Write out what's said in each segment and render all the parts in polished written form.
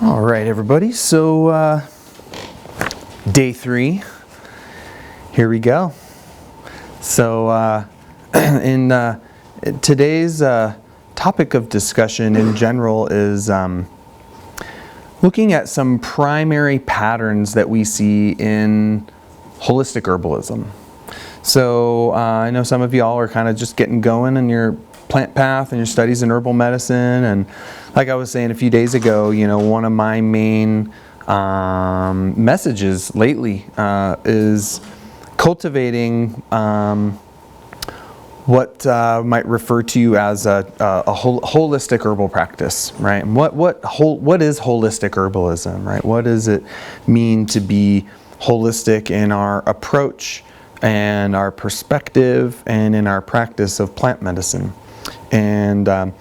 All right, everybody. So day 3, here we go. So in today's topic of discussion in general is looking at some primary patterns that we see in holistic herbalism. So I know some of y'all are kind of just getting going in your plant path and your studies in herbal medicine, and like I was saying a few days ago, you know, one of my main messages lately is cultivating what might refer to as a holistic herbal practice, right? And what is holistic herbalism, right? What does it mean to be holistic in our approach and our perspective and in our practice of plant medicine? And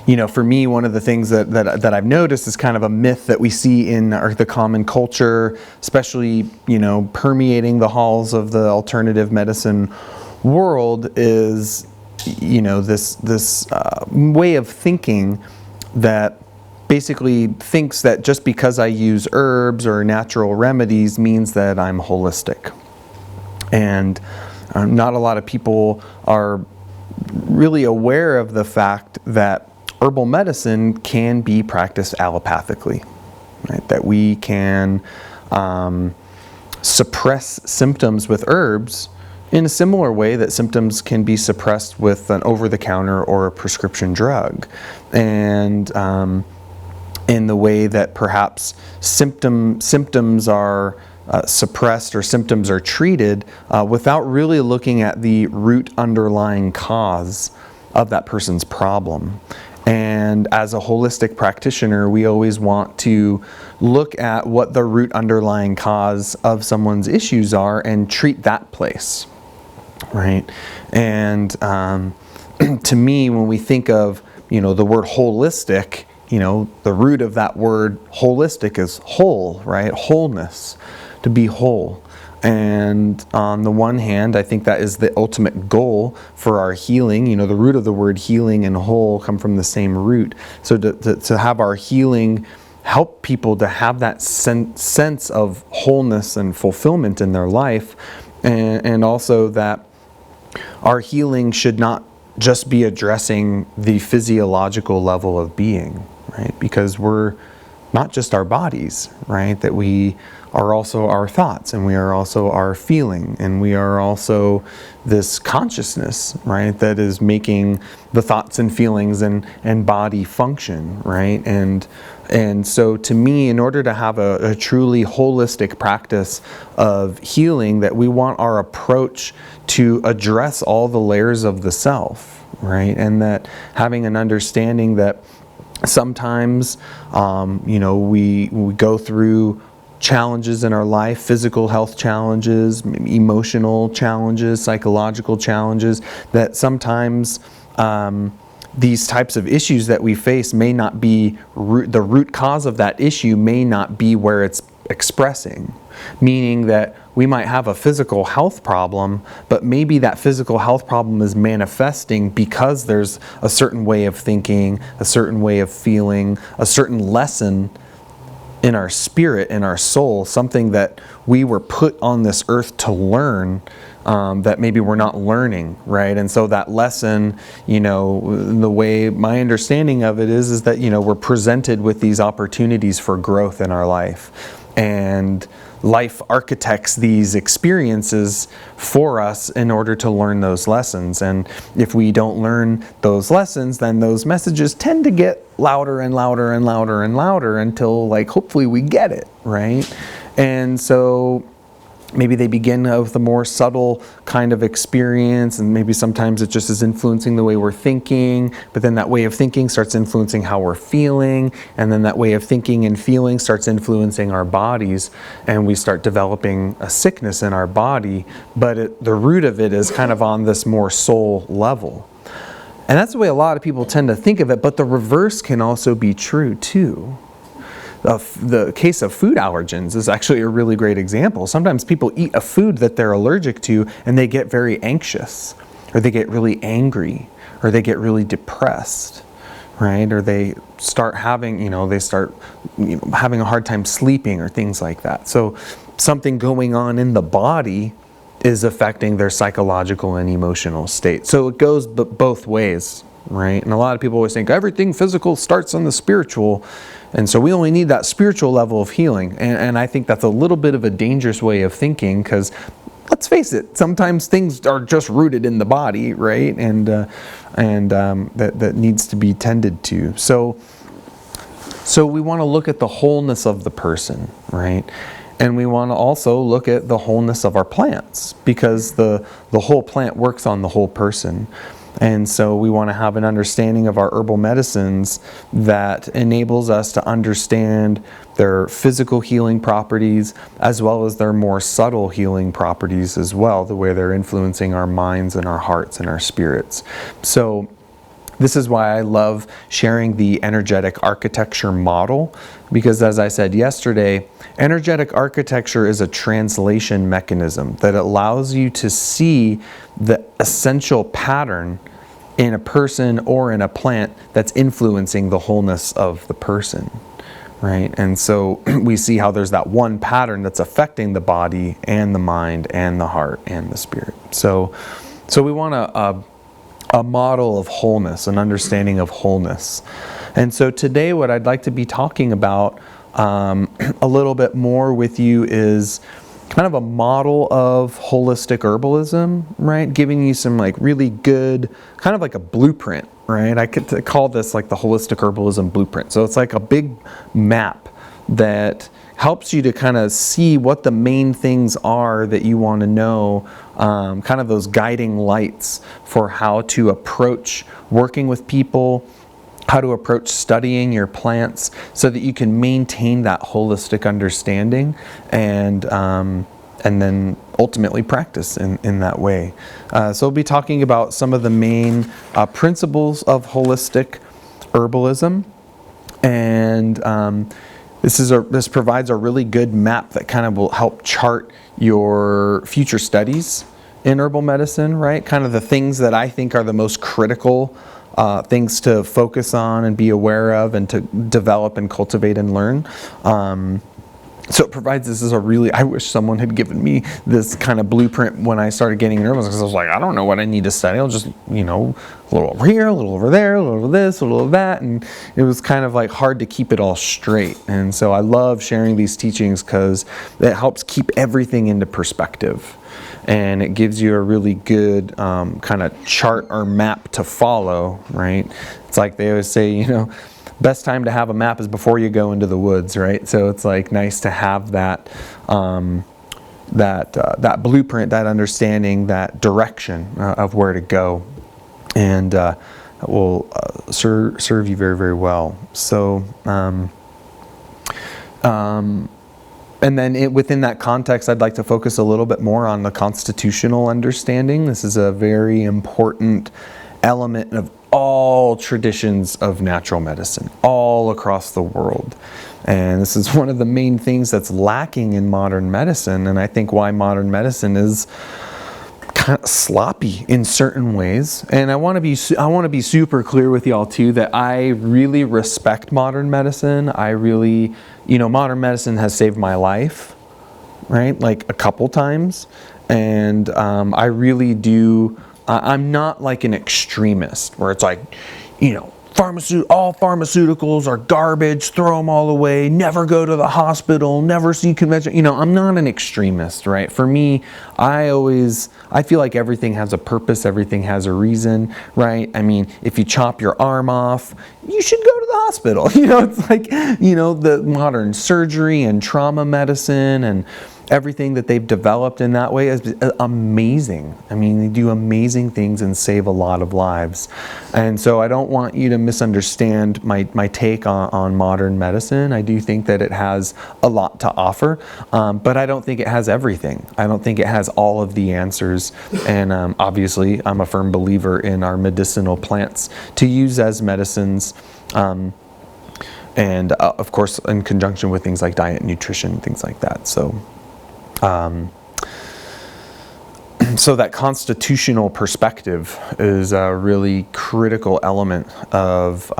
you know, for me, one of the things that I've noticed is kind of a myth that we see in the common culture, especially, you know, permeating the halls of the alternative medicine world, is, you know, this way of thinking that basically thinks that just because I use herbs or natural remedies means that I'm holistic. And not a lot of people are really aware of the fact that herbal medicine can be practiced allopathically, right? That we can suppress symptoms with herbs in a similar way that symptoms can be suppressed with an over-the-counter or a prescription drug. And in the way that perhaps symptoms are suppressed or symptoms are treated without really looking at the root underlying cause of that person's problem. And as a holistic practitioner, we always want to look at what the root underlying cause of someone's issues are and treat that place, right? And to me, when we think of, you know, the word holistic, you know, the root of that word holistic is whole, right? Wholeness, to be whole. And on the one hand, I think that is the ultimate goal for our healing. You know, the root of the word healing and whole come from the same root. So to have our healing help people to have that sense of wholeness and fulfillment in their life, and also that our healing should not just be addressing the physiological level of being, right? Because we're not just our bodies, right? That we are also our thoughts, and we are also our feeling, and we are also this consciousness, right? That is making the thoughts and feelings and body function, right? And so to me, in order to have a truly holistic practice of healing, that we want our approach to address all the layers of the self, right? And that having an understanding that sometimes, you know, we go through challenges in our life, physical health challenges, emotional challenges, psychological challenges, that sometimes these types of issues that we face may not be, the root cause of that issue may not be where it's expressing. Meaning that we might have a physical health problem, but maybe that physical health problem is manifesting because there's a certain way of thinking, a certain way of feeling, a certain lesson in our spirit, in our soul, something that we were put on this earth to learn, that maybe we're not learning, right? And so that lesson, you know, the way my understanding of it is that, you know, we're presented with these opportunities for growth in our life. And life architects these experiences for us in order to learn those lessons. And if we don't learn those lessons, then those messages tend to get louder and louder and louder and louder until, like, hopefully we get it, right? And so maybe they begin with a more subtle kind of experience, and maybe sometimes it just is influencing the way we're thinking, but then that way of thinking starts influencing how we're feeling, and then that way of thinking and feeling starts influencing our bodies, and we start developing a sickness in our body, but the root of it is kind of on this more soul level. And that's the way a lot of people tend to think of it, but the reverse can also be true too. The case of food allergens is actually a really great example. Sometimes people eat a food that they're allergic to and they get very anxious, or they get really angry, or they get really depressed, right? Or they start having, having a hard time sleeping or things like that. So something going on in the body is affecting their psychological and emotional state. So it goes both ways, right? And a lot of people always think everything physical starts on the spiritual, and so we only need that spiritual level of healing. And I think that's a little bit of a dangerous way of thinking, because let's face it, sometimes things are just rooted in the body, right? And that needs to be tended to. So we want to look at the wholeness of the person, right? And we want to also look at the wholeness of our plants, because the whole plant works on the whole person. And so we want to have an understanding of our herbal medicines that enables us to understand their physical healing properties, as well as their more subtle healing properties as well, the way they're influencing our minds and our hearts and our spirits. So this is why I love sharing the energetic architecture model, because as I said yesterday, energetic architecture is a translation mechanism that allows you to see the essential pattern in a person or in a plant that's influencing the wholeness of the person, right? And so we see how there's that one pattern that's affecting the body and the mind and the heart and the spirit. So we want a model of wholeness, an understanding of wholeness. And so today what I'd like to be talking about a little bit more with you is kind of a model of holistic herbalism, right? Giving you some like really good, kind of like a blueprint, right? I could call this like the holistic herbalism blueprint. So it's like a big map that helps you to kind of see what the main things are that you want to know, kind of those guiding lights for how to approach working with people, how to approach studying your plants, so that you can maintain that holistic understanding and then ultimately practice in that way. So we'll be talking about some of the main principles of holistic herbalism, and this provides a really good map that kind of will help chart your future studies in herbal medicine, right? Kind of the things that I think are the most critical things to focus on and be aware of and to develop and cultivate and learn. So it provides this as a really, I wish someone had given me this kind of blueprint when I started getting nervous, because I was like, I don't know what I need to study. I'll just, a little over here, a little over there, a little over this, a little over that. And it was kind of like hard to keep it all straight. And so I love sharing these teachings because it helps keep everything into perspective. And it gives you a really good kind of chart or map to follow, right? It's like they always say, best time to have a map is before you go into the woods, right? So it's like nice to have that that blueprint, that understanding, that direction of where to go, and it will serve you very, very well. So. And then within that context, I'd like to focus a little bit more on the constitutional understanding. This is a very important element of all traditions of natural medicine, all across the world. And this is one of the main things that's lacking in modern medicine, and I think why modern medicine is kind of sloppy in certain ways. And I want to be super clear with y'all too that I really respect modern medicine. I really, modern medicine has saved my life, right? Like a couple times. And I really do. I'm not like an extremist where it's like, all pharmaceuticals are garbage, throw them all away, never go to the hospital, never see convention. I'm not an extremist, right? For me, I feel like everything has a purpose, everything has a reason, right? I mean, if you chop your arm off, you should go to the hospital. It's like, the modern surgery and trauma medicine and everything that they've developed in that way is amazing. I mean, they do amazing things and save a lot of lives. And so I don't want you to misunderstand my take on modern medicine. I do think that it has a lot to offer, but I don't think it has everything. I don't think it has all of the answers. And obviously, I'm a firm believer in our medicinal plants to use as medicines. And of course, in conjunction with things like diet and nutrition, things like that. So So that constitutional perspective is a really critical element of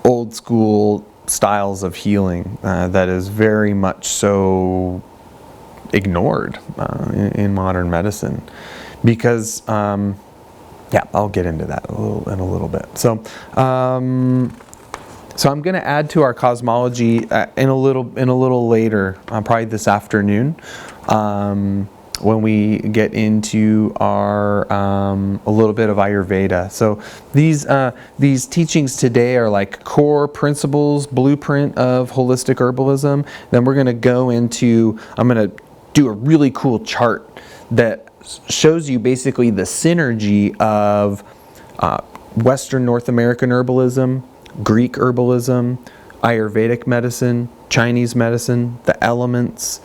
old school styles of healing that is very much so ignored in modern medicine, because yeah, I'll get into that in a little bit. So so I'm going to add to our cosmology in a little later, probably this afternoon, when we get into our a little bit of Ayurveda. So these teachings today are like core principles, blueprint of holistic herbalism. Then we're going to go into, I'm going to do a really cool chart that shows you basically the synergy of Western North American herbalism, Greek herbalism, Ayurvedic medicine, Chinese medicine, the elements,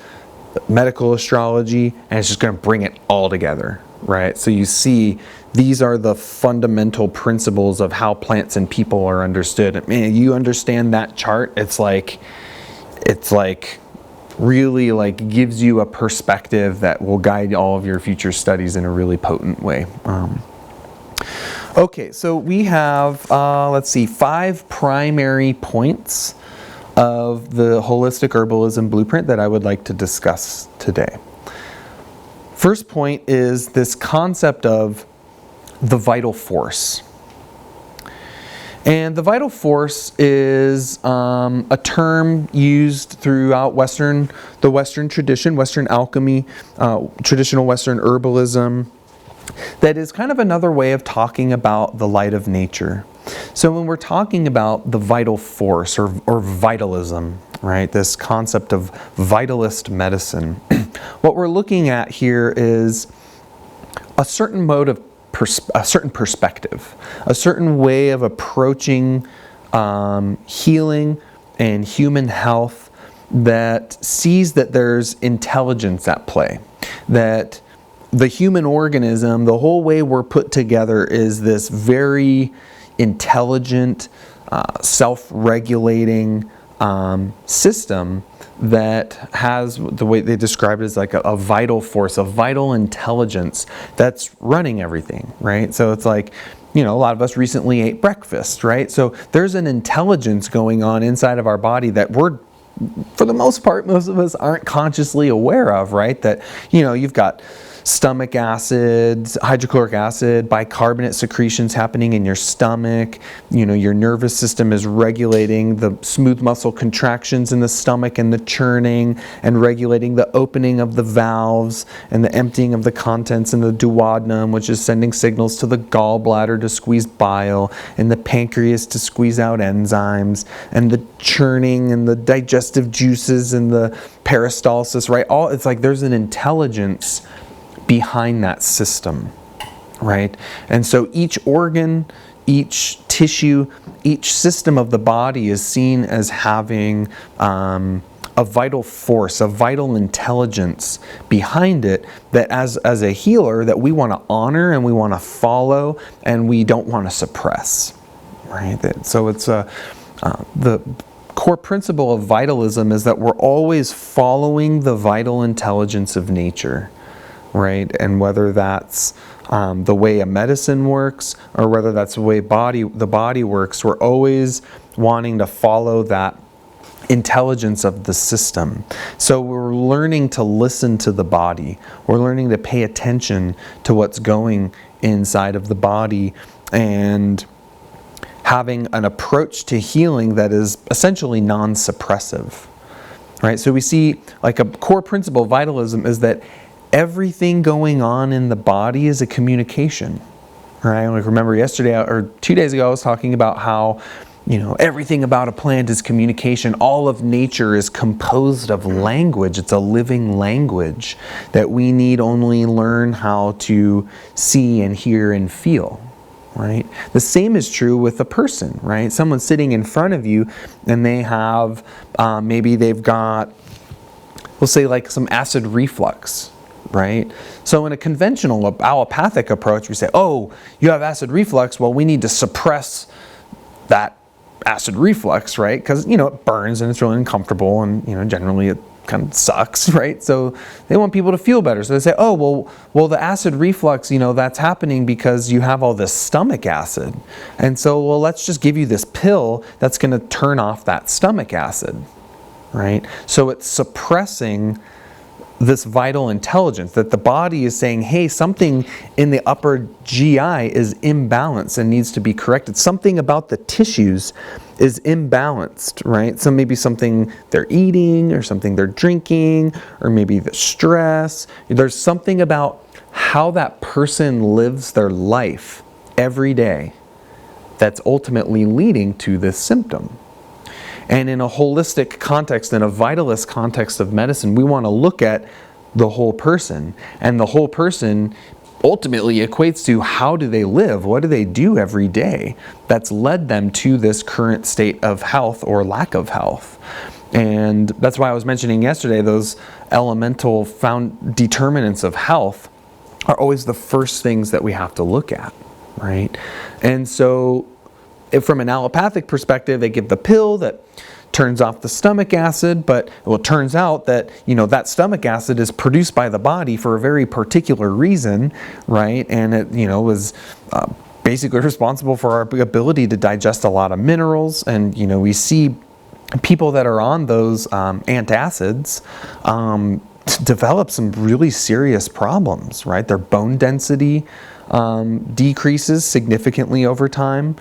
medical astrology, and it's just going to bring it all together, right? So you see, these are the fundamental principles of how plants and people are understood. Man, you understand that chart, it's like really like gives you a perspective that will guide all of your future studies in a really potent way. Okay, so we have, let's see, 5 primary points of the holistic herbalism blueprint that I would like to discuss today. First point is this concept of the vital force. And the vital force is a term used throughout the Western tradition, Western alchemy, traditional Western herbalism, that is kind of another way of talking about the light of nature. So when we're talking about the vital force or vitalism, right, this concept of vitalist medicine, what we're looking at here is a certain mode of a certain perspective, a certain way of approaching healing and human health that sees that there's intelligence at play, that the human organism, the whole way we're put together is this very intelligent, self-regulating system that has, the way they describe it, as like a vital force, a vital intelligence that's running everything, right? So it's like, you know, a lot of us recently ate breakfast, right? So there's an intelligence going on inside of our body that we're, for the most part, most of us aren't consciously aware of, right? That, you know, you've got stomach acid, hydrochloric acid, bicarbonate secretions happening in your stomach. You know, your nervous system is regulating the smooth muscle contractions in the stomach and the churning, and regulating the opening of the valves and the emptying of the contents in the duodenum, which is sending signals to the gallbladder to squeeze bile, and the pancreas to squeeze out enzymes, and the churning and the digestive juices and the peristalsis, right? All, it's like there's an intelligence behind that system, right? And so each organ, each tissue, each system of the body is seen as having a vital force, a vital intelligence behind it that as a healer that we want to honor and we want to follow and we don't want to suppress, right? So it's the core principle of vitalism is that we're always following the vital intelligence of nature, right? And whether that's the way a medicine works or whether that's the way the body works, we're always wanting to follow that intelligence of the system. So we're learning to listen to the body. We're learning to pay attention to what's going inside of the body and having an approach to healing that is essentially non-suppressive, right? So we see like a core principle of vitalism is that everything going on in the body is a communication, right? Like remember yesterday or 2 days ago I was talking about how, you know, everything about a plant is communication. All of nature is composed of language. It's a living language that we need only learn how to see and hear and feel, right? The same is true with a person, right? Someone's sitting in front of you and they have, maybe they've got, we'll say like some acid reflux, right? So in a conventional allopathic approach, we say, oh, you have acid reflux, well, we need to suppress that acid reflux, right? Because, you know, it burns and it's really uncomfortable and, you know, generally it kind of sucks, right? So they want people to feel better. So they say, oh, well, the acid reflux, that's happening because you have all this stomach acid. And so, well, let's just give you this pill that's going to turn off that stomach acid, right? So it's suppressing this vital intelligence that the body is saying, hey, something in the upper GI is imbalanced and needs to be corrected. Something about the tissues is imbalanced, right? So maybe something they're eating or something they're drinking, or maybe the stress. There's something about how that person lives their life every day that's ultimately leading to this symptom. And in a holistic context, in a vitalist context of medicine, we want to look at the whole person. And the whole person ultimately equates to how do they live? What do they do every day that's led them to this current state of health or lack of health? And that's why I was mentioning yesterday, those elemental found determinants of health are always the first things that we have to look at, right? And so from an allopathic perspective, they give the pill that turns off the stomach acid, but it turns out that that stomach acid is produced by the body for a very particular reason, right? And it was basically responsible for our ability to digest a lot of minerals. And we see people that are on those antacids develop some really serious problems, right? Their bone density decreases significantly over time.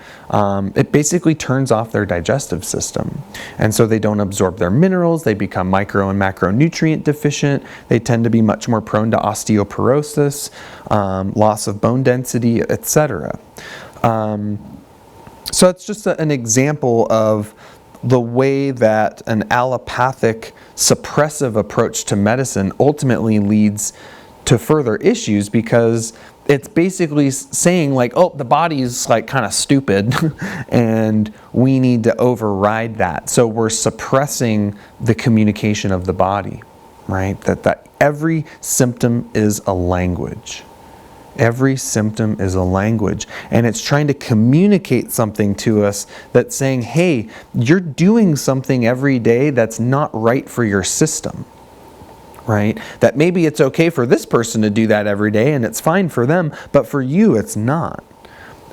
It basically turns off their digestive system. And so they don't absorb their minerals, they become micro and macronutrient deficient, they tend to be much more prone to osteoporosis, loss of bone density, etc. So it's just an example of the way that an allopathic suppressive approach to medicine ultimately leads to further issues, because it's basically saying like, oh, the body's like kind of stupid and we need to override that. So we're suppressing the communication of the body, right? That every symptom is a language. Every symptom is a language, and it's trying to communicate something to us that's saying, hey, you're doing something every day that's not right for your system. Right? That maybe it's okay for this person to do that every day and it's fine for them, but for you it's not.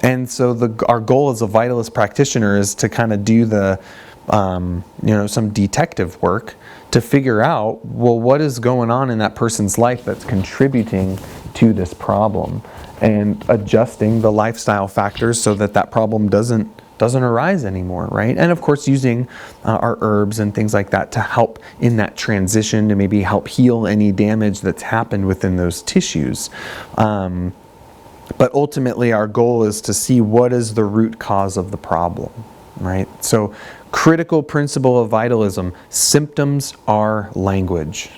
And so our goal as a vitalist practitioner is to kind of do the some detective work to figure out, well, what is going on in that person's life that's contributing to this problem, and adjusting the lifestyle factors so that that problem doesn't arise anymore, right? And of course using our herbs and things like that to help in that transition, to maybe help heal any damage that's happened within those tissues. But ultimately our goal is to see what is the root cause of the problem, right? So critical principle of vitalism: symptoms are language.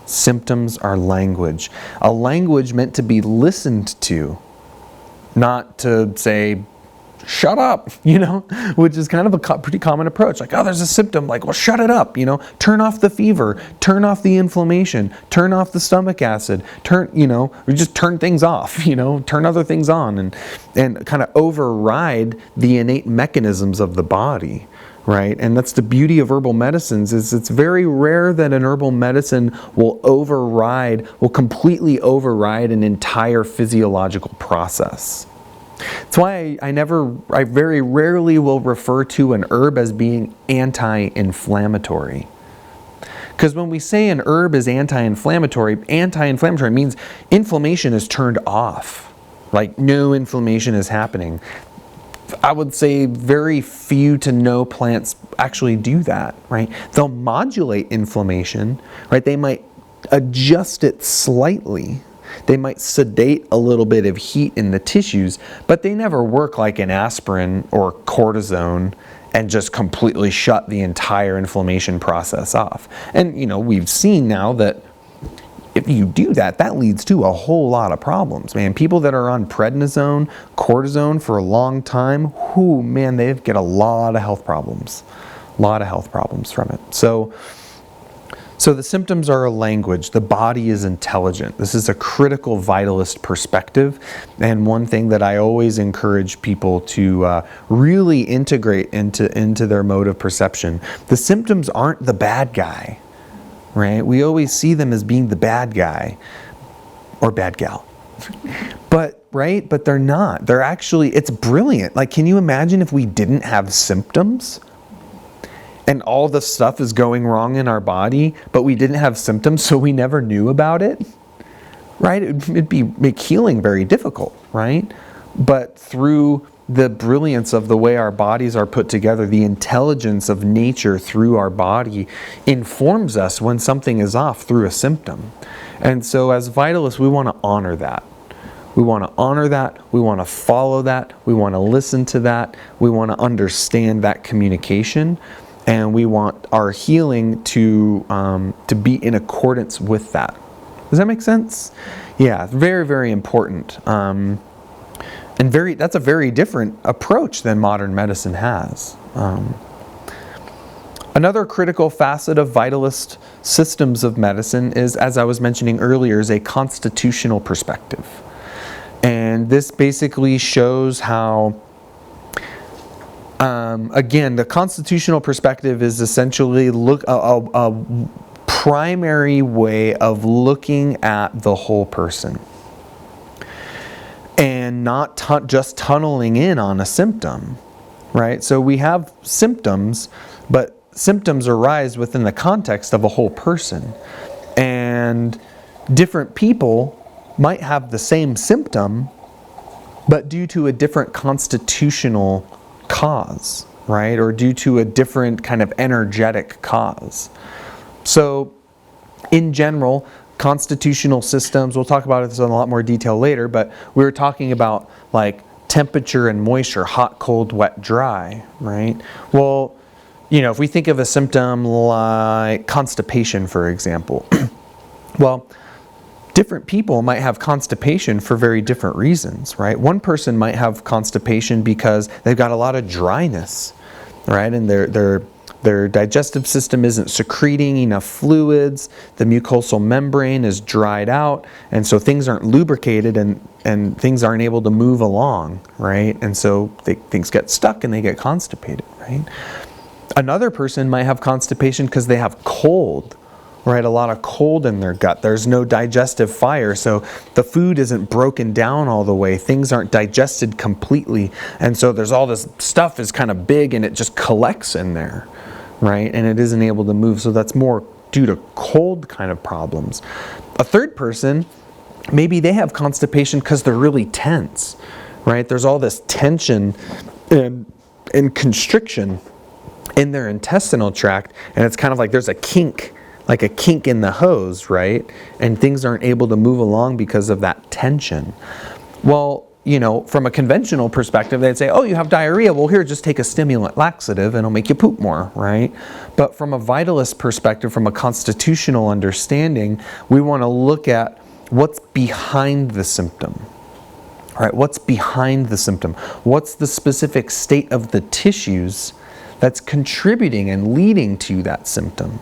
Symptoms are language. A language meant to be listened to, not to say, shut up, which is kind of a pretty common approach. Like, oh, there's a symptom, like, well, shut it up, turn off the fever, turn off the inflammation, turn off the stomach acid, we just turn things off, turn other things on, and kind of override the innate mechanisms of the body, right? And that's the beauty of herbal medicines, is it's very rare that an herbal medicine will completely override an entire physiological process. That's why I very rarely will refer to an herb as being anti-inflammatory. Because when we say an herb is anti-inflammatory means inflammation is turned off. Like, no inflammation is happening. I would say very few to no plants actually do that, right? They'll modulate inflammation, right? They might adjust it slightly. They might sedate a little bit of heat in the tissues, but they never work like an aspirin or cortisone and just completely shut the entire inflammation process off. And, we've seen now that if you do that, that leads to a whole lot of problems, man. People that are on prednisone, cortisone for a long time, they get a lot of health problems. A lot of health problems from it. So the symptoms are a language. The body is intelligent. This is a critical vitalist perspective, and one thing that I always encourage people to really integrate into their mode of perception. The symptoms aren't the bad guy. right? We always see them as being the bad guy or bad gal. But they're not. They're actually, it's brilliant. Like, can you imagine if we didn't have symptoms and all the stuff is going wrong in our body, but we didn't have symptoms, so we never knew about it, right? It'd make healing very difficult, right? But through the brilliance of the way our bodies are put together, the intelligence of nature through our body informs us when something is off through a symptom. And so as Vitalists, we want to honor that. We want to honor that. We want to follow that. We want to listen to that. We want to understand that communication. And we want our healing to be in accordance with that. Does that make sense? Yeah, very, very important. And that's a very different approach than modern medicine has. Another critical facet of Vitalist systems of medicine is, as I was mentioning earlier, is a constitutional perspective. And this basically shows how, again, the constitutional perspective is essentially a primary way of looking at the whole person. And not just tunneling in on a symptom, right? So we have symptoms, but symptoms arise within the context of a whole person. And different people might have the same symptom, but due to a different constitutional cause, right? Or due to a different kind of energetic cause. So, in general, constitutional systems, we'll talk about this in a lot more detail later, but we were talking about like temperature and moisture, hot, cold, wet, dry, right? Well, if we think of a symptom like constipation, for example, well, different people might have constipation for very different reasons, right? One person might have constipation because they've got a lot of dryness, right? And their digestive system isn't secreting enough fluids, the mucosal membrane is dried out, and so things aren't lubricated and things aren't able to move along, right? And so things get stuck and they get constipated, right? Another person might have constipation because they have cold, right? A lot of cold in their gut. There's no digestive fire, so the food isn't broken down all the way. Things aren't digested completely, and so there's all this stuff is kind of big and it just collects in there, right? And it isn't able to move, so that's more due to cold kind of problems. A third person, maybe they have constipation because they're really tense, right? There's all this tension and constriction in their intestinal tract, and it's kind of like there's a kink, like a kink in the hose, right? And things aren't able to move along because of that tension. Well, from a conventional perspective, they'd say, oh, you have diarrhea. Well, here, just take a stimulant laxative and it'll make you poop more, right? But from a Vitalist perspective, from a constitutional understanding, we want to look at what's behind the symptom, right? What's behind the symptom? What's the specific state of the tissues that's contributing and leading to that symptom?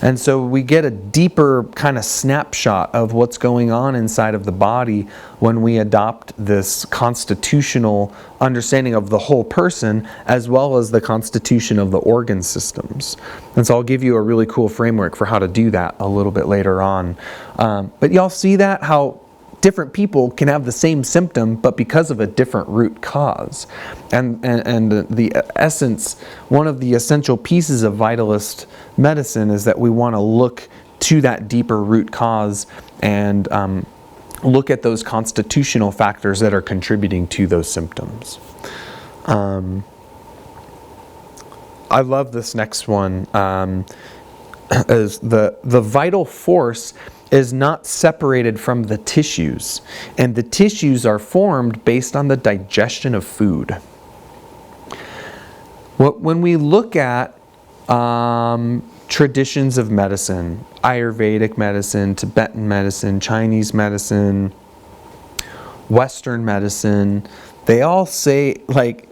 And so we get a deeper kind of snapshot of what's going on inside of the body when we adopt this constitutional understanding of the whole person as well as the constitution of the organ systems. And so I'll give you a really cool framework for how to do that a little bit later on. But y'all see that? How different people can have the same symptom, but because of a different root cause. And the essence, one of the essential pieces of Vitalist medicine is that we want to look to that deeper root cause and look at those constitutional factors that are contributing to those symptoms. I love this next one. Is the vital force is not separated from the tissues, and the tissues are formed based on the digestion of food. When we look at traditions of medicine, Ayurvedic medicine, Tibetan medicine, Chinese medicine, Western medicine, they all say, like,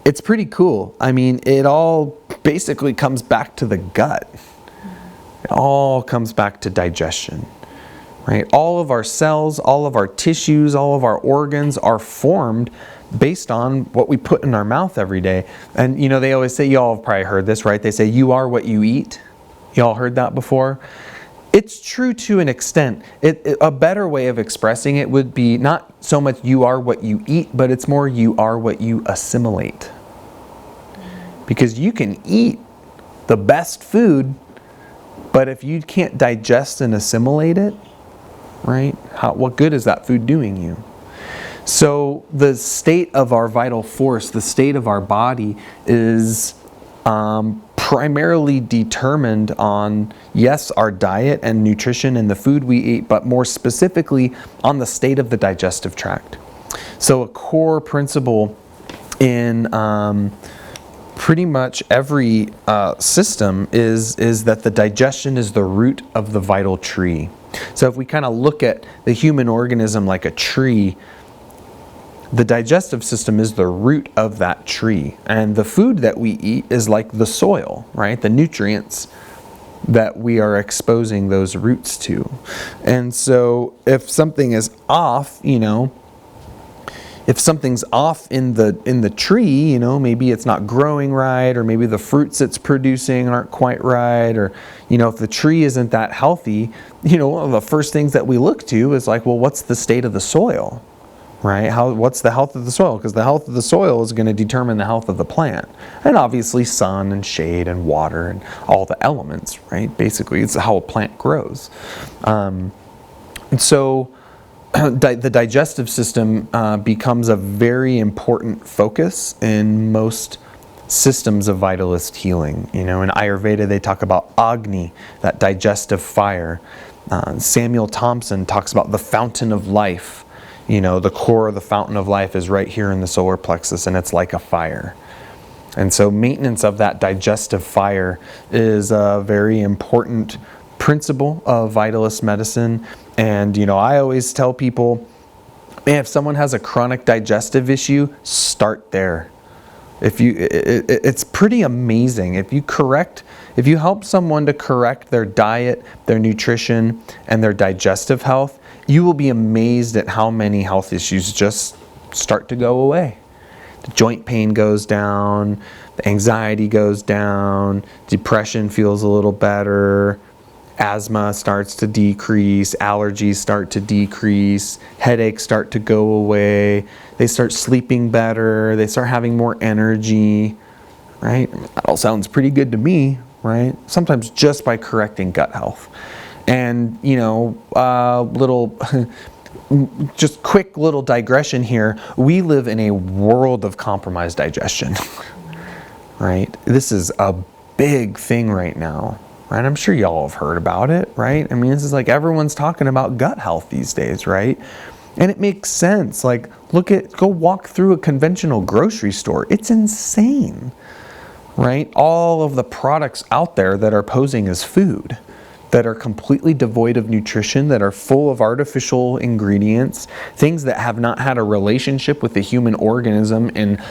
it's pretty cool. I mean, it all basically comes back to the gut. It all comes back to digestion, right? All of our cells, all of our tissues, all of our organs are formed based on what we put in our mouth every day. And they always say, y'all have probably heard this, right? They say, you are what you eat, Y'all heard that before? It's true to an extent. A better way of expressing it would be not so much you are what you eat, but it's more you are what you assimilate. Because you can eat the best food, but if you can't digest and assimilate it, right? What good is that food doing you? So the state of our vital force, the state of our body is primarily determined on, yes, our diet and nutrition and the food we eat, but more specifically on the state of the digestive tract. So a core principle in pretty much every system is that the digestion is the root of the vital tree. So if we kind of look at the human organism like a tree, the digestive system is the root of that tree. And the food that we eat is like the soil, right? The nutrients that we are exposing those roots to. And so if something is off, if something's off in the tree, maybe it's not growing right, or maybe the fruits it's producing aren't quite right, or if the tree isn't that healthy, one of the first things that we look to is like, well, what's the state of the soil, right? What's the health of the soil? Because the health of the soil is going to determine the health of the plant, and obviously sun and shade and water and all the elements, right? Basically, it's how a plant grows, and so the digestive system becomes a very important focus in most systems of vitalist healing. In Ayurveda, they talk about Agni, that digestive fire. Samuel Thompson talks about the fountain of life. The core of the fountain of life is right here in the solar plexus, and it's like a fire. And so maintenance of that digestive fire is a very important principle of vitalist medicine. And I always tell people, man, if someone has a chronic digestive issue, start there. It's pretty amazing. If you help someone to correct their diet, their nutrition, and their digestive health, you will be amazed at how many health issues just start to go away. The joint pain goes down, the anxiety goes down, depression feels a little better, asthma starts to decrease, allergies start to decrease, headaches start to go away, they start sleeping better, they start having more energy, right? That all sounds pretty good to me, right? Sometimes just by correcting gut health. And, just quick little digression here. We live in a world of compromised digestion, right? This is a big thing right now, right? I'm sure y'all have heard about it, right? I mean, this is like everyone's talking about gut health these days, right? And it makes sense. Like, go walk through a conventional grocery store. It's insane, right? All of the products out there that are posing as food, that are completely devoid of nutrition, that are full of artificial ingredients, things that have not had a relationship with the human organism in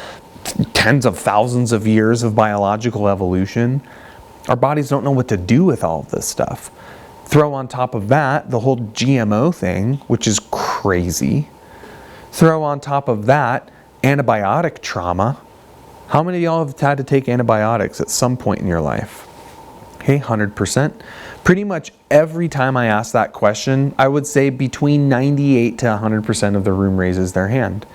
tens of thousands of years of biological evolution. Our bodies don't know what to do with all of this stuff. Throw on top of that the whole GMO thing, which is crazy. Throw on top of that antibiotic trauma. How many of y'all have had to take antibiotics at some point in your life? Okay, 100%. Pretty much every time I ask that question, I would say between 98 to 100% of the room raises their hand.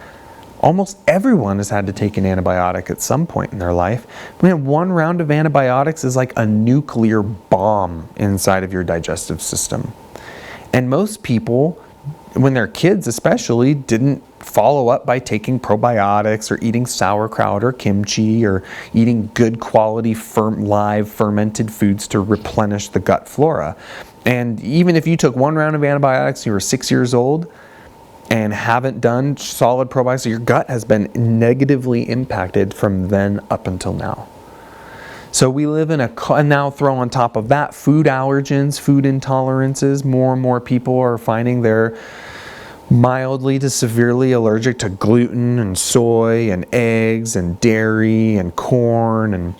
Almost everyone has had to take an antibiotic at some point in their life. Man, one round of antibiotics is like a nuclear bomb inside of your digestive system. And most people, when they're kids especially, didn't follow up by taking probiotics or eating sauerkraut or kimchi or eating good quality live fermented foods to replenish the gut flora. And even if you took one round of antibiotics, you were 6 years old and haven't done solid probiotics, your gut has been negatively impacted from then up until now. So we live in and now throw on top of that food allergens, food intolerances. More and more people are finding they're mildly to severely allergic to gluten and soy and eggs and dairy and corn and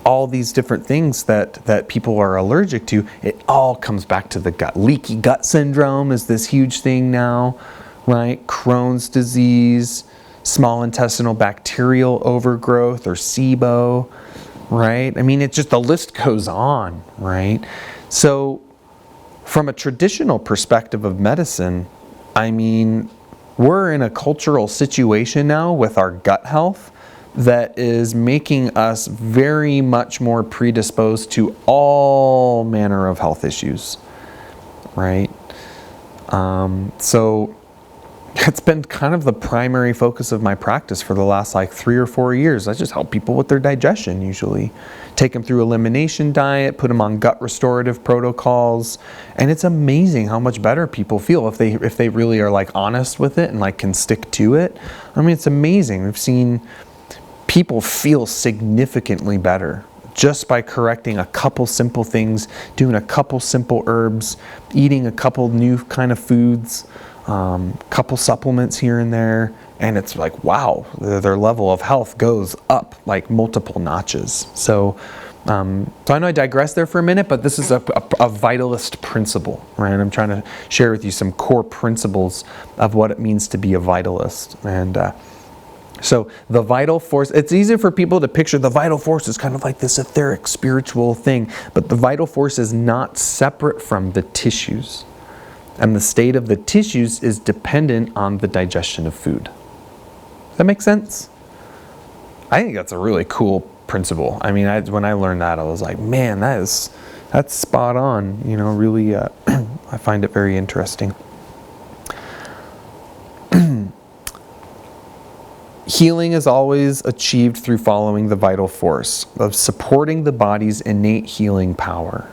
all these different things that people are allergic to. It all comes back to the gut. Leaky gut syndrome is this huge thing now, right? Crohn's disease, small intestinal bacterial overgrowth or SIBO. right? I mean, it's just, the list goes on, right? So from a traditional perspective of medicine, I mean, we're in a cultural situation now with our gut health that is making us very much more predisposed to all manner of health issues, right? So it's been kind of the primary focus of my practice for the last like 3 or 4 years. I just help people with their digestion usually. Take them through elimination diet, put them on gut restorative protocols, and it's amazing how much better people feel if they really are like honest with it and like can stick to it. I mean, it's amazing. We've seen people feel significantly better just by correcting a couple simple things, doing a couple simple herbs, eating a couple new kind of foods, couple supplements here and there, and it's like, wow, their level of health goes up like multiple notches. So I know I digressed there for a minute, but this is a vitalist principle, right? I'm trying to share with you some core principles of what it means to be a vitalist. And so the vital force, it's easy for people to picture the vital force as kind of like this etheric spiritual thing, but the vital force is not separate from the tissues. And the state of the tissues is dependent on the digestion of food. Does that make sense? I think that's a really cool principle. I mean, when I learned that, I was like, man, that's spot on. You know, really, I find it very interesting. Healing is always achieved through following the vital force of supporting the body's innate healing power.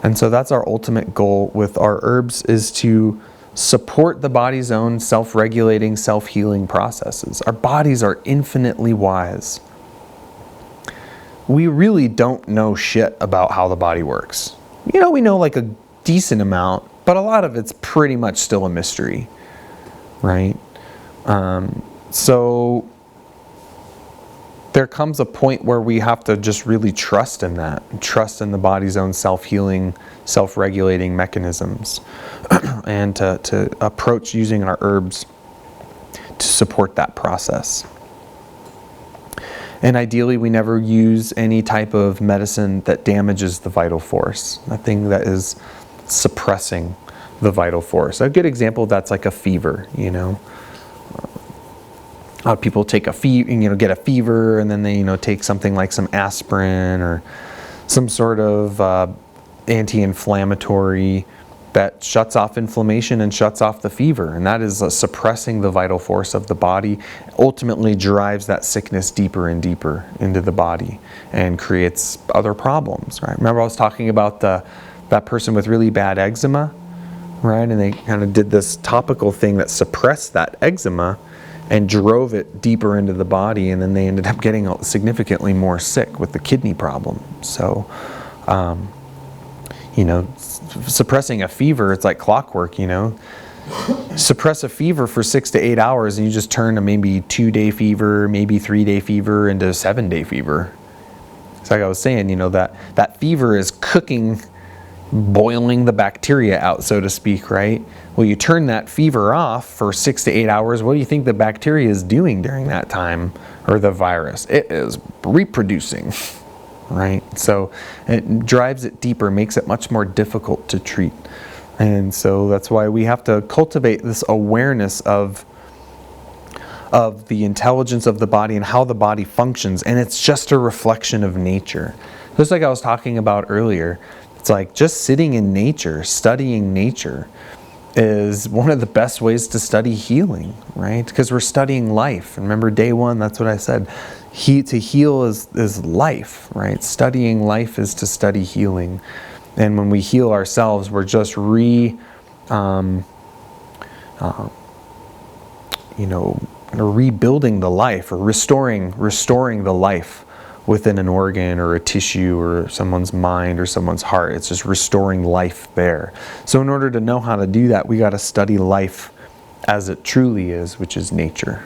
And so that's our ultimate goal with our herbs, is to support the body's own self-regulating, self-healing processes. Our bodies are infinitely wise. We really don't know shit about how the body works. You know, we know like a decent amount, but a lot of it's pretty much still a mystery, right? So there comes a point where we have to just really trust in that, trust in the body's own self-healing, self-regulating mechanisms, and to approach using our herbs to support that process. And ideally, we never use any type of medicine that damages the vital force, nothing that is suppressing the vital force. A good example of that's like a fever, you know. A lot of people take a get a fever, and then they, take something like some aspirin or some sort of anti-inflammatory that shuts off inflammation and shuts off the fever. And that is suppressing the vital force of the body, ultimately drives that sickness deeper and deeper into the body and creates other problems, right? Remember I was talking about that person with really bad eczema, right? And they kind of did this topical thing that suppressed that eczema and drove it deeper into the body, and then they ended up getting significantly more sick with the kidney problem. So, suppressing a fever, it's like clockwork, Suppress a fever for 6 to 8 hours, and you just turn a maybe 2-day fever, maybe 3-day fever into a 7-day fever. It's like I was saying, that fever is cooking, boiling the bacteria out, so to speak, right? Well, you turn that fever off for 6 to 8 hours, what do you think the bacteria is doing during that time, or the virus? It is reproducing, right? So it drives it deeper, makes it much more difficult to treat. And so that's why we have to cultivate this awareness of the intelligence of the body and how the body functions, and it's just a reflection of nature. Just like I was talking about earlier, it's like just sitting in nature, studying nature, is one of the best ways to study healing, right? Because we're studying life. Remember day one, that's what I said. To heal is life, right? Studying life is to study healing. And when we heal ourselves, we're just rebuilding the life, or restoring the life within an organ or a tissue or someone's mind or someone's heart. It's just restoring life there. So in order to know how to do that, we got to study life as it truly is, which is nature.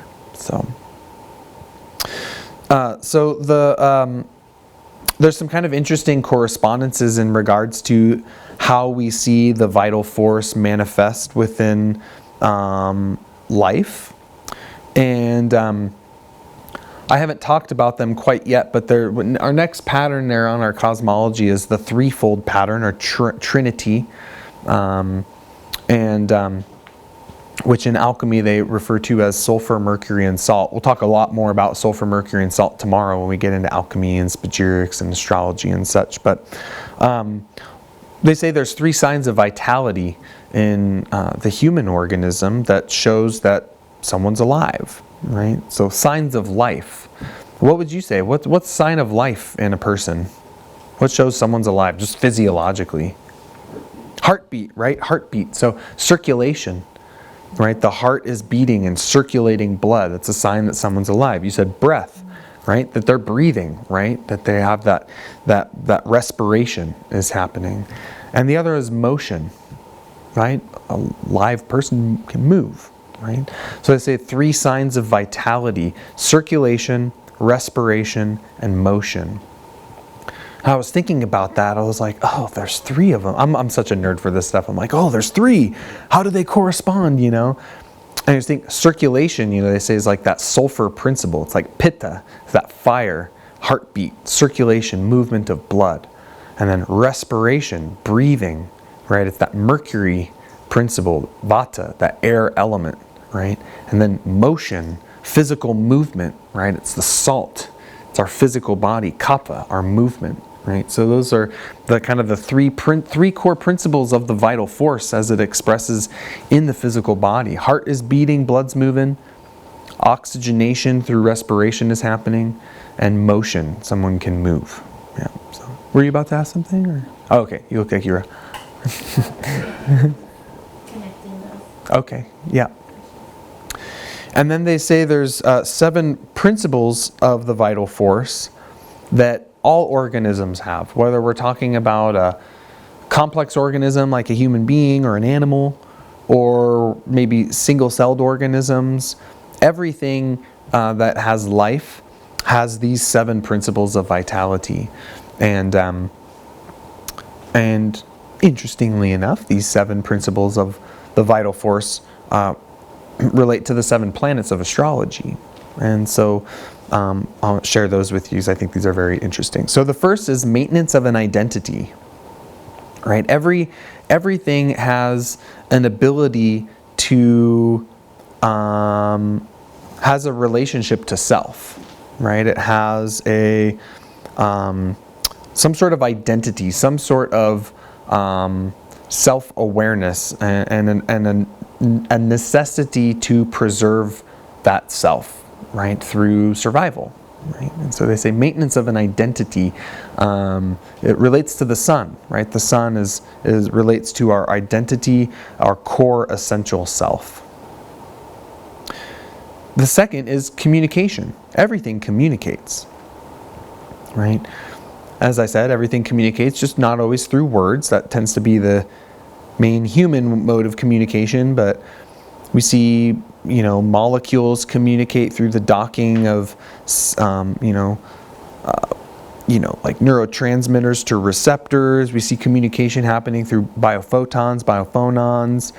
There's some kind of interesting correspondences in regards to how we see the vital force manifest within life. And I haven't talked about them quite yet, but our next pattern there on our cosmology is the threefold pattern, or trinity, which in alchemy they refer to as sulfur, mercury, and salt. We'll talk a lot more about sulfur, mercury, and salt tomorrow when we get into alchemy and spagyrics and astrology and such. But they say there's 3 signs of vitality in the human organism that shows that someone's alive, right? So signs of life. What would you say? What's the sign of life in a person? What shows someone's alive, just physiologically? Heartbeat, right? Heartbeat. So circulation, right? The heart is beating and circulating blood. That's a sign that someone's alive. You said breath, right? That they're breathing, right? That they have that respiration is happening. And the other is motion, right? A live person can move, right? So I say 3 signs of vitality: circulation, respiration, and motion. I was thinking about that. I was like, oh, there's 3 of them. I'm such a nerd for this stuff. I'm like, oh, there's 3. How do they correspond, you know? And I just think circulation, you know, they say is like that sulfur principle. It's like pitta, it's that fire, heartbeat, circulation, movement of blood. And then respiration, breathing, right? It's that mercury principle, vata, that air element, right? And then motion, physical movement, right? It's the salt. It's our physical body, kapha, our movement, right? So those are the kind of the 3 core principles of the vital force as it expresses in the physical body. Heart is beating, blood's moving, oxygenation through respiration is happening, and motion, someone can move. Yeah. So, were you about to ask something? Or? Oh, okay, you look like you're. Connecting those. Okay. Yeah. And then they say there's 7 principles of the vital force that all organisms have, whether we're talking about a complex organism like a human being or an animal, or maybe single-celled organisms. Everything that has life has these 7 principles of vitality. And interestingly enough, these 7 principles of the vital force relate to the 7 planets of astrology. And so I'll share those with you because I think these are very interesting. So the first is maintenance of an identity, right? Everything has an ability to, has a relationship to self, right? It has a, some sort of identity, some sort of self-awareness and a necessity to preserve that self, right, through survival, right? And so they say maintenance of an identity. It relates to the sun, right? The sun is relates to our identity, our core essential self. The second is communication. Everything communicates, right? As I said, everything communicates, just not always through words. That tends to be the main human mode of communication, but we see, you know, molecules communicate through the docking of, like neurotransmitters to receptors. We see communication happening through biophotons, biophonons.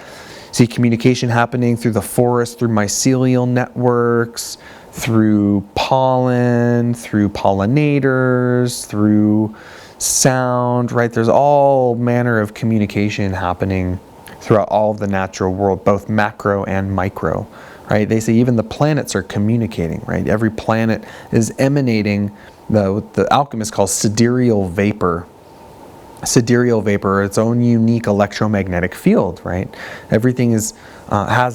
See communication happening through the forest, through mycelial networks, through pollen, through pollinators, through sound, right? There's all manner of communication happening throughout all of the natural world, both macro and micro, right? They say even the planets are communicating, right? Every planet is emanating what the alchemists call sidereal vapor. Sidereal vapor, its own unique electromagnetic field, right? Everything has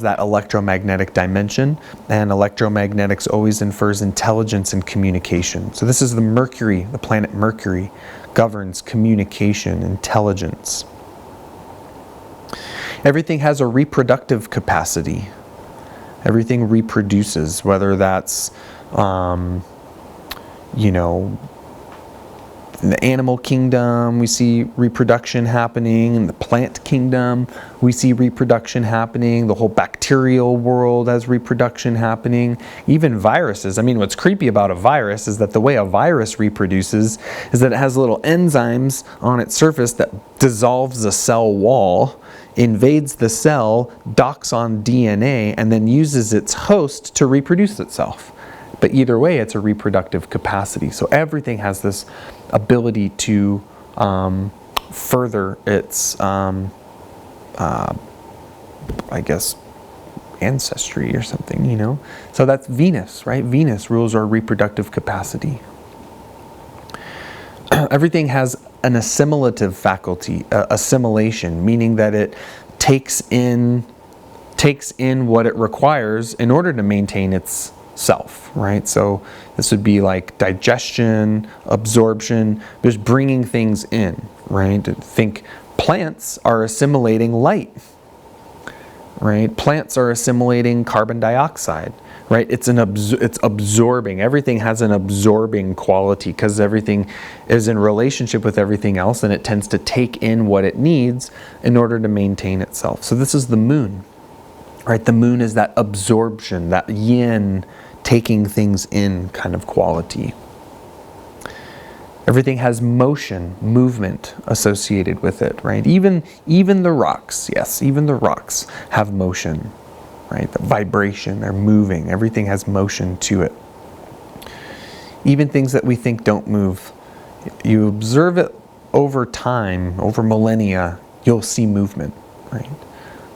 that electromagnetic dimension, and electromagnetics always infers intelligence and communication. So this is the Mercury, the planet Mercury, governs communication, intelligence. Everything has a reproductive capacity. Everything reproduces, whether that's, in the animal kingdom, we see reproduction happening. In the plant kingdom, we see reproduction happening. The whole bacterial world has reproduction happening. Even viruses. I mean, what's creepy about a virus is that the way a virus reproduces is that it has little enzymes on its surface that dissolves the cell wall, invades the cell, docks on DNA, and then uses its host to reproduce itself. But either way, it's a reproductive capacity. So everything has this ability to further its, I guess, ancestry or something, you know? So that's Venus, right? Venus rules our reproductive capacity. Everything has an assimilative faculty, assimilation, meaning that it takes in what it requires in order to maintain its self, right? So this would be like digestion, absorption, just bringing things in, right? Think plants are assimilating light, right? Plants are assimilating carbon dioxide, right? It's absorbing. Everything has an absorbing quality because everything is in relationship with everything else, and it tends to take in what it needs in order to maintain itself. So this is the moon, right? The moon is that absorption, that yin, taking things in kind of quality. Everything has motion, movement associated with it, right? Even the rocks, yes, even the rocks have motion, right? The vibration, they're moving. Everything has motion to it. Even things that we think don't move, you observe it over time, over millennia, you'll see movement, right?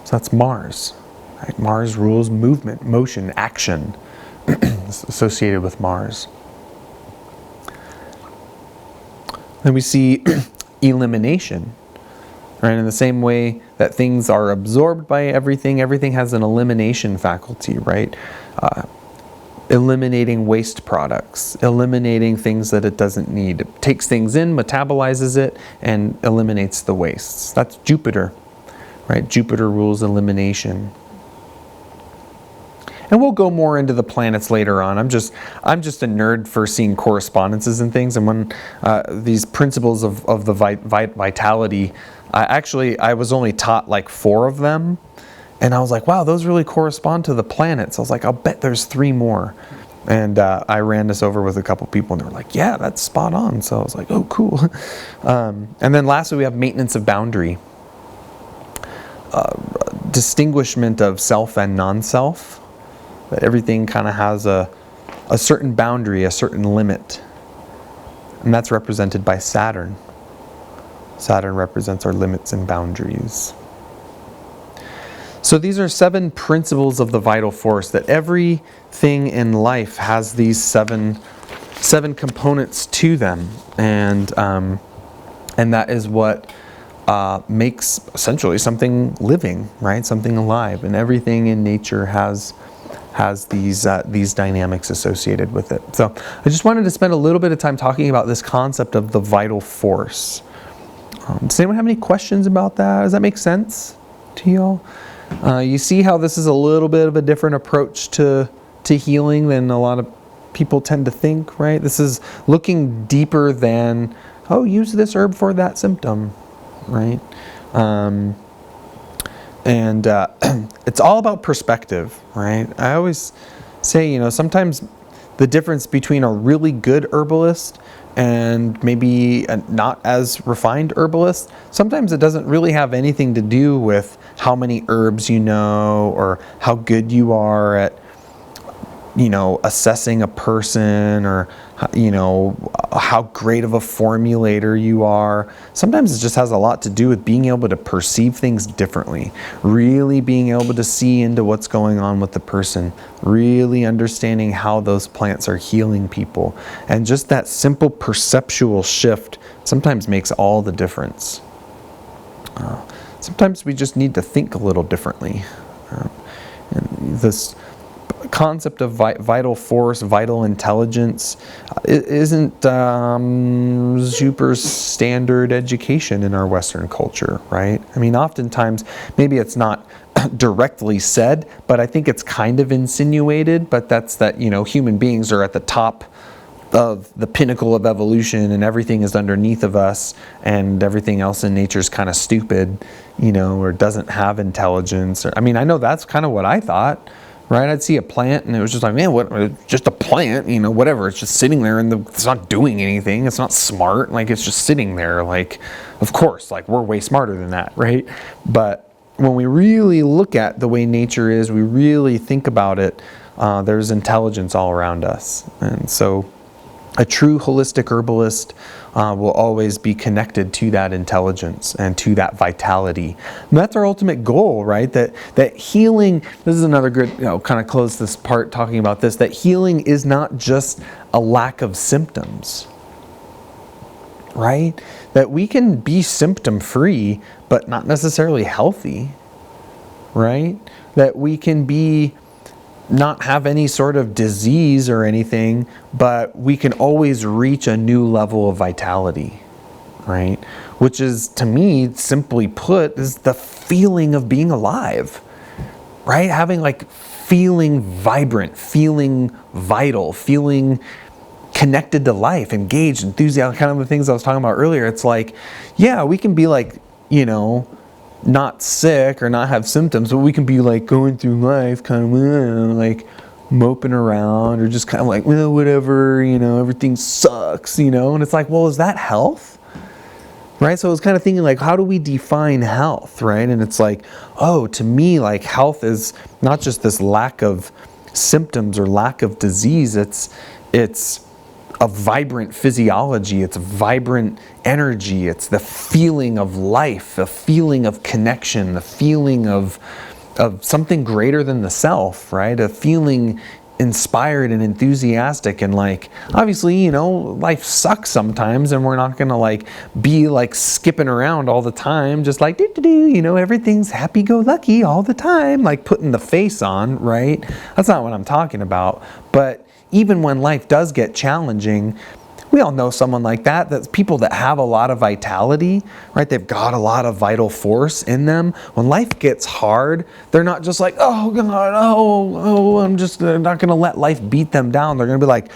So that's Mars, right? Mars rules movement, motion, action associated with Mars. Then we see elimination, right? In the same way that things are absorbed by everything, everything has an elimination faculty, right? Eliminating waste products, eliminating things that it doesn't need. It takes things in, metabolizes it, and eliminates the wastes. That's Jupiter, right? Jupiter rules elimination. And we'll go more into the planets later on. I'm just a nerd for seeing correspondences and things. And when these principles of the vitality, I was only taught like 4 of them. And I was like, wow, those really correspond to the planets. I was like, I'll bet there's 3 more. And I ran this over with a couple people, and they were like, yeah, that's spot on. So I was like, oh, cool. And then lastly, we have maintenance of boundary. Distinguishment of self and non-self. That everything kind of has a certain boundary, a certain limit. And that's represented by Saturn. Saturn represents our limits and boundaries. So these are 7 principles of the vital force, that everything in life has these seven components to them. And that is what makes essentially something living, right? Something alive. And everything in nature has these dynamics associated with it. So I just wanted to spend a little bit of time talking about this concept of the vital force. Does anyone have any questions about that? Does that make sense to you all? You see how this is a little bit of a different approach to healing than a lot of people tend to think, right? This is looking deeper than, oh, use this herb for that symptom, right? And it's all about perspective, right? I always say, sometimes the difference between a really good herbalist and maybe a not as refined herbalist, sometimes it doesn't really have anything to do with how many herbs you know or how good you are at, assessing a person, or, how great of a formulator you are. Sometimes it just has a lot to do with being able to perceive things differently, really being able to see into what's going on with the person, really understanding how those plants are healing people. And just that simple perceptual shift sometimes makes all the difference. Sometimes we just need to think a little differently. And this concept of vital force, vital intelligence, isn't super standard education in our Western culture, right? I mean, oftentimes, maybe it's not directly said, but I think it's kind of insinuated, but that's that, human beings are at the top of the pinnacle of evolution and everything is underneath of us and everything else in nature is kind of stupid, or doesn't have intelligence. I mean, I know that's kind of what I thought. Right, I'd see a plant and it was just like, man, what? Just a plant, whatever. It's just sitting there and it's not doing anything. It's not smart. Like, it's just sitting there. Like, of course, like, we're way smarter than that, right? But when we really look at the way nature is, we really think about it, there's intelligence all around us. And so a true holistic herbalist will always be connected to that intelligence and to that vitality. And that's our ultimate goal, right? That healing, this is another good, kind of close this part talking about this, that healing is not just a lack of symptoms, right? That we can be symptom free, but not necessarily healthy, right? That we can be not have any sort of disease or anything, but we can always reach a new level of vitality, right? Which is, to me, simply put, is the feeling of being alive, right? Having feeling vibrant, feeling vital, feeling connected to life, engaged, enthusiastic, kind of the things I was talking about earlier. It's we can be not sick or not have symptoms, but we can be going through life kind of moping around or just kind of well, whatever, everything sucks, and it's well, is that health? Right? So I was kind of thinking how do we define health, right? And it's to me, health is not just this lack of symptoms or lack of disease. It's a vibrant physiology, it's vibrant energy, it's the feeling of life, a feeling of connection, the feeling of something greater than the self, right? A feeling inspired and enthusiastic, and obviously, life sucks sometimes, and we're not gonna be skipping around all the time, just everything's happy-go-lucky all the time, putting the face on, right? That's not what I'm talking about. But even when life does get challenging, we all know someone like that. That's people that have a lot of vitality, right? They've got a lot of vital force in them. When life gets hard, they're not just oh God, I'm just not going to let life beat them down. They're going to be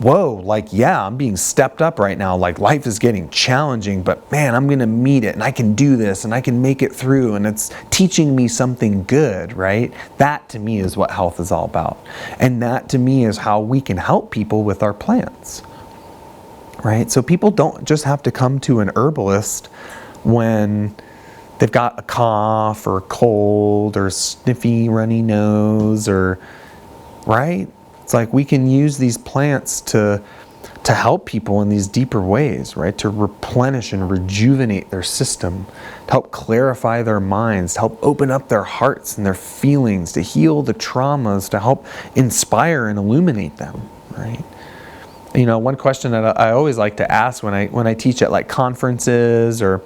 whoa, I'm being stepped up right now. Life is getting challenging, but man, I'm going to meet it, and I can do this, and I can make it through, and it's teaching me something good, right? That to me is what health is all about. And that to me is how we can help people with our plants, right? So people don't just have to come to an herbalist when they've got a cough or a cold or sniffy, runny nose, or, right? It's we can use these plants to help people in these deeper ways, right? To replenish and rejuvenate their system, to help clarify their minds, to help open up their hearts and their feelings, to heal the traumas, to help inspire and illuminate them, right? One question that I always like to ask when I teach at conferences, or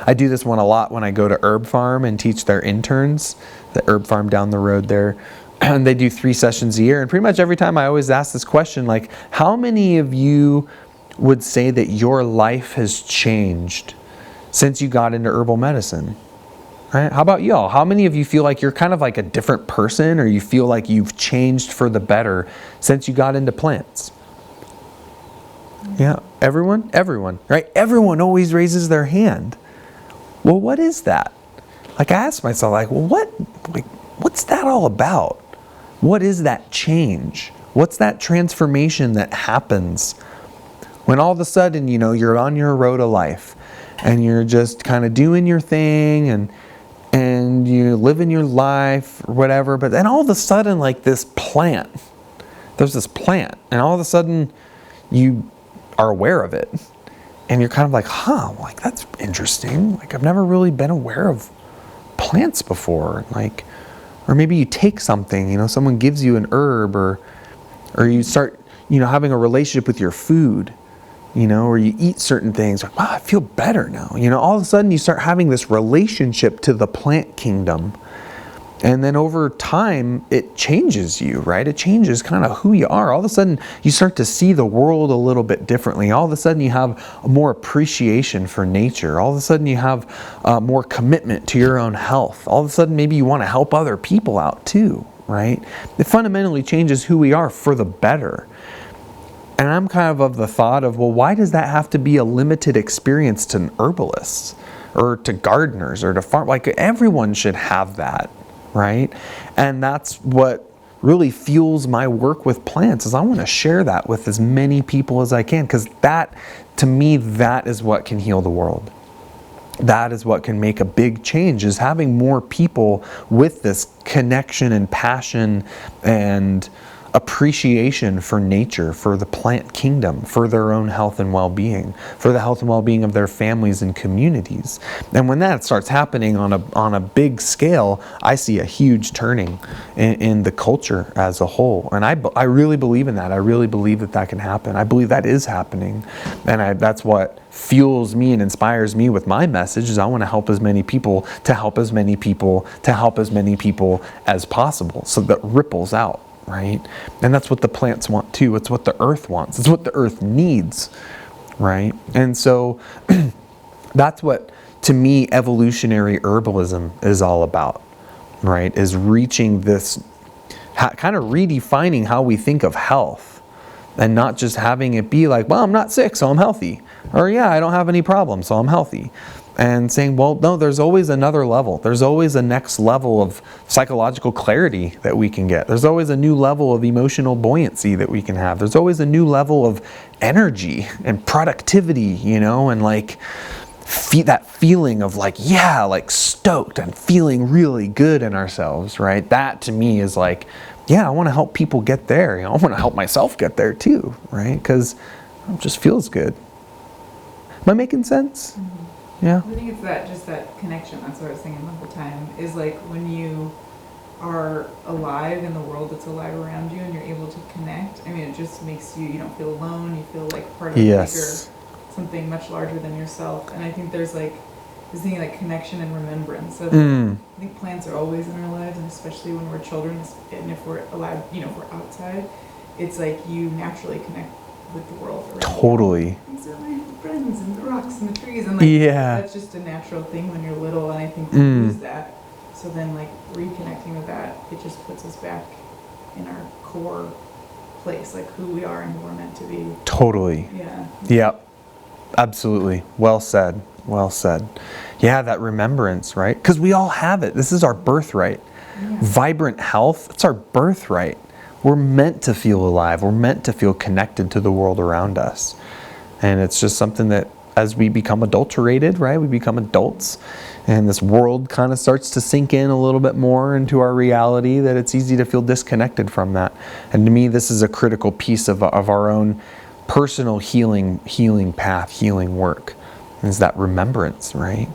I do this one a lot when I go to Herb Farm and teach their interns, the Herb Farm down the road there. And they do 3 sessions a year, and pretty much every time I always ask this question, how many of you would say that your life has changed since you got into herbal medicine? Right? How about y'all? How many of you feel you're kind of a different person, or you feel you've changed for the better since you got into plants? Yeah, everyone, right? Everyone always raises their hand. Well, what is that? I ask myself, what's that all about? What is that change? What's that transformation that happens when all of a sudden, you're on your road of life and you're just kind of doing your thing and you're living your life or whatever, but then all of a sudden, there's this plant, and all of a sudden you are aware of it, and you're kind of that's interesting. I've never really been aware of plants before. Or maybe you take something, someone gives you an herb, or you start, having a relationship with your food, or you eat certain things, wow, I feel better now. All of a sudden you start having this relationship to the plant kingdom. And then over time, it changes you, right? It changes kind of who you are. All of a sudden, you start to see the world a little bit differently. All of a sudden, you have more appreciation for nature. All of a sudden, you have more commitment to your own health. All of a sudden, maybe you want to help other people out too, right? It fundamentally changes who we are for the better. And I'm kind of the thought of, well, why does that have to be a limited experience to herbalists or to gardeners or to farm? Everyone should have that. Right? And that's what really fuels my work with plants, is I want to share that with as many people as I can, because that, to me, that is what can heal the world. that is what can make a big change, is having more people with this connection and passion and appreciation for nature, for the plant kingdom, for their own health and well-being, for the health and well-being of their families and communities. And when that starts happening on a big scale, I see a huge turning in the culture as a whole. And I really believe in that. I really believe that can happen. I believe that is happening. And that's what fuels me and inspires me with my message, is I want to help as many people, to help as many people, to help as many people as possible, so that ripples out. Right? And that's what the plants want too. It's what the earth wants. It's what the earth needs. Right? And so that's what, to me, evolutionary herbalism is all about. Right? Is reaching this, kind of redefining how we think of health, and not just having it be like, well, I'm not sick, so I'm healthy. Or yeah, I don't have any problems, so I'm healthy. And saying, well, no, there's always another level. There's always a next level of psychological clarity that we can get. There's always a new level of emotional buoyancy that we can have. There's always a new level of energy and productivity, and like that feeling of like, yeah, like stoked and feeling really good in ourselves, right? That to me is like, yeah, I want to help people get there. I want to help myself get there too, right? Because it just feels good. Am I making sense? Mm-hmm. Yeah. I think it's that connection. That's what I was thinking the whole time. Is like when you are alive in the world that's alive around you, and you're able to connect. I mean, it just makes you don't feel alone. You feel like part of bigger, something much larger than yourself. And I think there's like this thing like connection and remembrance. So I think plants are always in our lives, and especially when we're children, and if we're allowed, if we're outside, it's like you naturally connect with the world around Totally. you. These are my friends, and the rocks and the trees, and like that's just a natural thing when you're little, and I think we lose that. So then like reconnecting with that, it just puts us back in our core place, like who we are and who we're meant to be. Totally. Yeah. Yep. Absolutely. Well said. Well said. Yeah, that remembrance, right? Because we all have it. This is our birthright. Yeah. Vibrant health, it's our birthright. We're meant to feel alive. We're meant to feel connected to the world around us. And it's just something that as we become adulterated, right? We become adults, and this world kind of starts to sink in a little bit more into our reality, that it's easy to feel disconnected from that. And to me, this is a critical piece of our own personal healing path, healing work, is that remembrance, right?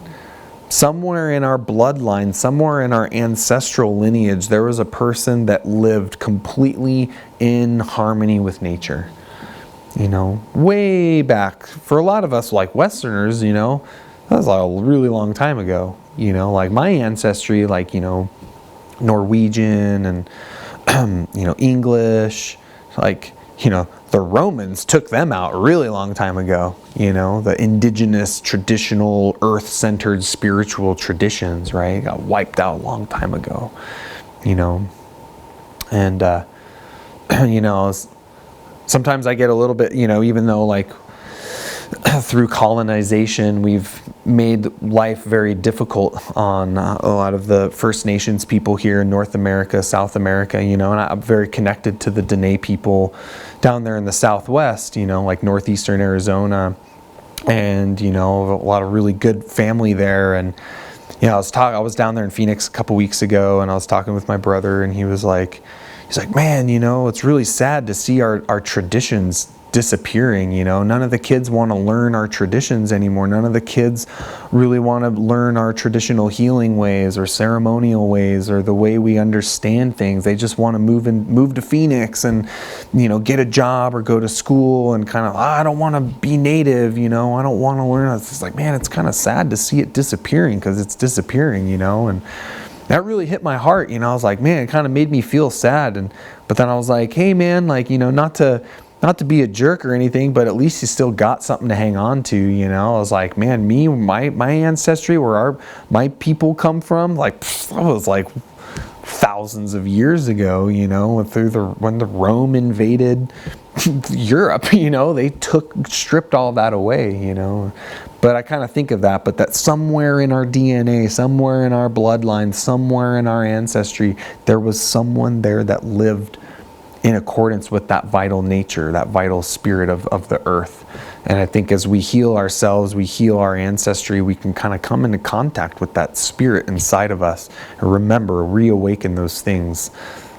Somewhere in our bloodline, somewhere in our ancestral lineage, there was a person that lived completely in harmony with nature. Way back. For a lot of us, like Westerners, that was like a really long time ago. Like my ancestry, like, Norwegian and, English, like, the Romans took them out a really long time ago, the indigenous, traditional, earth-centered spiritual traditions, right? Got wiped out a long time ago, and, sometimes I get a little bit, even though like through colonization, we've made life very difficult on a lot of the First Nations people here in North America, South America, and I'm very connected to the Dene people down there in the Southwest, like northeastern Arizona, and, a lot of really good family there. And, I was down there in Phoenix a couple weeks ago, and I was talking with my brother, and he's like, man, it's really sad to see our traditions disappearing. None of the kids want to learn our traditions anymore. None of the kids really want to learn our traditional healing ways or ceremonial ways or the way we understand things. They just want to move to Phoenix and get a job or go to school and kind of, I don't want to be native, I don't want to learn. It's like, man, it's kind of sad to see it disappearing, because it's disappearing, and that really hit my heart. I was like, man, it kind of made me feel sad. But then I was like, hey man, like, not to be a jerk or anything, but at least you still got something to hang on to, I was like, man, my ancestry, where my people come from, like, that was like thousands of years ago, when the Rome invaded Europe, they stripped all that away, But I kind of think of that, but that somewhere in our DNA, somewhere in our bloodline, somewhere in our ancestry, there was someone there that lived in accordance with that vital nature, that vital spirit of the earth. And I think as we heal ourselves, we heal our ancestry, we can kind of come into contact with that spirit inside of us and remember, reawaken those things.